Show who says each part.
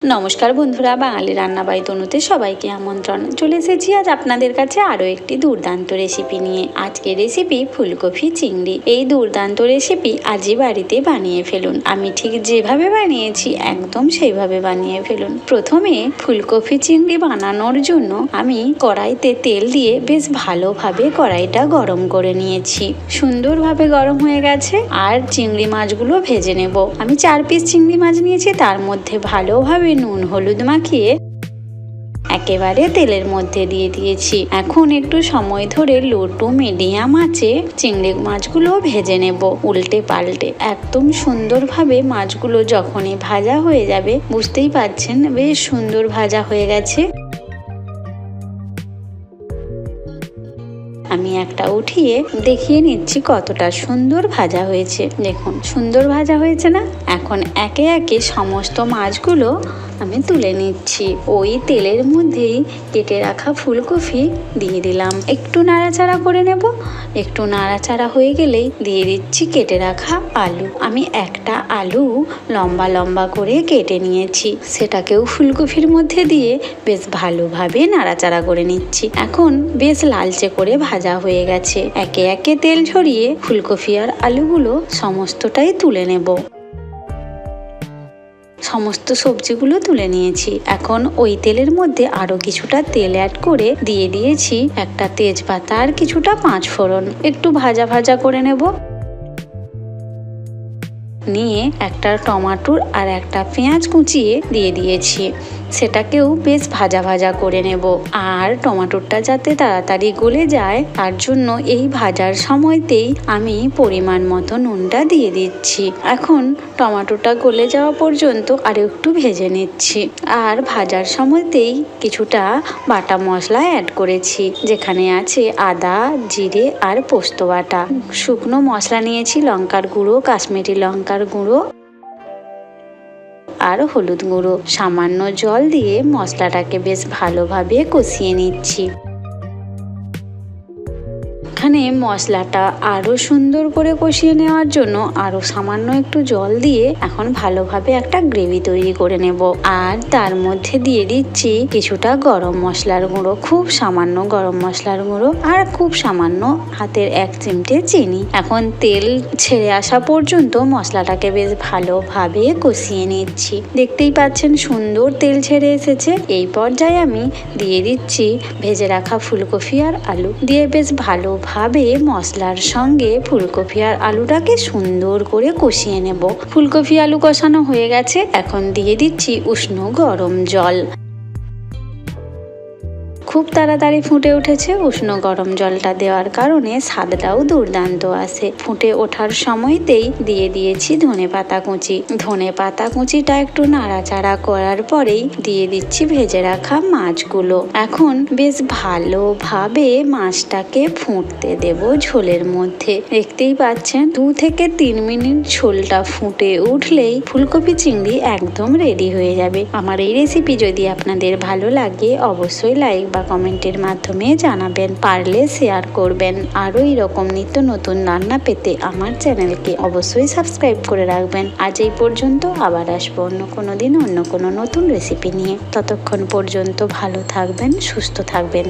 Speaker 1: নমস্কার বন্ধুরা, বাঙালি রান্নাবাড়ি তনুতে সবাইকে আমন্ত্রণ। চলে এসেছি আজ আপনাদের কাছে আরও একটি দুর্দান্ত রেসিপি নিয়ে। আজকের রেসিপি ফুলকপি চিংড়ি। এই দুর্দান্ত রেসিপি আজই বাড়িতে বানিয়ে ফেলুন। আমি ঠিক যেভাবে বানিয়েছি একদম সেইভাবে বানিয়ে ফেলুন। প্রথমে ফুলকপি চিংড়ি বানানোর জন্য আমি কড়াইতে তেল দিয়ে বেশ ভালোভাবে কড়াইটা গরম করে নিয়েছি। সুন্দরভাবে গরম হয়ে গেছে। আর চিংড়ি মাছগুলো ভেজে নেব। আমি 4 পিস চিংড়ি মাছ নিয়েছি। তার মধ্যে ভালোভাবে নুন হলুদ মাখিয়ে একেবারে তেলের মধ্যে দিয়ে দিয়েছি। এখন একটু সময় ধরে লো টু মিডিয়াম আঁচে চিংড়ি মাছগুলো ভেজে নেব উল্টে পাল্টে। একদম সুন্দরভাবে মাছগুলো যখনই ভাজা হয়ে যাবে, বুঝতেই পারছেন বেশ সুন্দর ভাজা হয়ে গেছে। আমি একটা উঠিয়ে দেখিয়ে নিচ্ছি কতটা সুন্দর ভাজা হয়েছে। দেখুন সুন্দর ভাজা হয়েছে না? এখন একে একে সমস্ত মাছগুলো আমি তুলে নিচ্ছি। ওই তেলের মধ্যেই কেটে রাখা ফুলকপি দিয়ে দিলাম। একটু নাড়াচাড়া করে নেব। একটু নাড়াচাড়া হয়ে গেলেই দিয়ে দিচ্ছি কেটে রাখা আলু। আমি একটা আলু লম্বা লম্বা করে কেটে নিয়েছি, সেটাকেও ফুলকপির মধ্যে দিয়ে বেশ ভালোভাবে নাড়াচাড়া করে নিচ্ছি। এখন বেশ লালচে করে ভাজা হয়ে গেছে। একে একে তেল ঝরিয়ে ফুলকপি আর আলুগুলো সমস্তটাই তুলে নেব। সমস্ত সবজিগুলো তুলে নিয়েছি। এখন ওই তেলের মধ্যে আরো কিছুটা তেল অ্যাড করে দিয়ে দিয়েছি একটা তেজপাতা আর কিছুটা 5 ফোড়ন। একটু ভাজা ভাজা করে নেব। নিয়ে একটা টমেটো আর একটা পেঁয়াজ কুচিয়ে দিয়ে দিয়েছি। সেটাকেও বেশ ভাজা ভাজা করে নেব। আর টমেটোটা যাতে তাড়াতাড়ি গলে যায় তার জন্য এই ভাজার সময়তেই আমি পরিমাণ মতো নুনটা দিয়ে দিচ্ছি। এখন টমেটোটা গলে যাওয়া পর্যন্ত আরও একটু ভেজে নিচ্ছি। আর ভাজার সময়তেই কিছুটা বাটা মশলা অ্যাড করেছি, যেখানে আছে আদা, জিরে আর পোস্ত বাটা। শুকনো মশলা নিয়েছি লঙ্কার গুঁড়ো, কাশ্মীরি লঙ্কার গুঁড়ো আর হলুদ গুঁড়ো। সামান্য জল দিয়ে মশলাটাকে বেশ ভালোভাবে কষিয়ে নিচ্ছি। এখানে মশলাটা আরো সুন্দর করে কষিয়ে নেওয়ার জন্য আরো সামান্য একটু জল দিয়ে এখন ভালোভাবে একটা গ্রেভি তৈরি করে নেব। আর তার মধ্যে দিয়ে দিচ্ছি কিছুটা গরম মশলার গুঁড়ো, খুব সামান্য গরম মশলার গুঁড়ো আর খুব সামান্য হাতের 1 চিমটে চিনি। এখন তেল ছেড়ে আসা পর্যন্ত মশলাটাকে বেশ ভালোভাবে কষিয়ে নিচ্ছি। দেখতেই পাচ্ছেন সুন্দর তেল ছেড়ে এসেছে। এই পর্যায়ে আমি দিয়ে দিচ্ছি ভেজে রাখা ফুলকপি আর আলু দিয়ে বেশ ভালোভাবে মশলার সঙ্গে ফুলকপি আর আলুটাকে সুন্দর করে কষিয়ে নেব। ফুলকপি আলু কষানো হয়ে গেছে। এখন দিয়ে দিচ্ছি উষ্ণ গরম জল। খুব তাড়াতাড়ি ফুটে উঠেছে। উষ্ণ গরম জলটা দেওয়ার কারণে স্বাদটাও দুর্দান্ত আসে। ফুটে ওঠার সময়তেই দিয়ে দিয়েছি ধনেপাতা কুচি। ধনেপাতা কুচিটা একটু নাড়াচাড়া করার পরেই দিয়ে দিচ্ছি ভেজে রাখা মাছগুলো। এখন বেশ ভালোভাবে মাছটাকে ফুটতে দেব ঝোলের মধ্যে। দেখতেই পাচ্ছেন 2 থেকে 3 মিনিট ঝোলটা ফুটে উঠলেই ফুলকপি চিংড়ি একদম রেডি হয়ে যাবে। আমার এই রেসিপি যদি আপনাদের ভালো লাগে অবশ্যই লাইক বা কমেন্টের মাধ্যমে জানাবেন। পারলে শেয়ার করবেন। আরও এরকম নিত্য নতুন রান্না পেতে আমার চ্যানেলকে অবশ্যই সাবস্ক্রাইব করে রাখবেন। আজ এই পর্যন্ত, আবার আসবো অন্য কোনো দিন অন্য কোনো নতুন রেসিপি নিয়ে। ততক্ষণ পর্যন্ত ভালো থাকবেন, সুস্থ থাকবেন।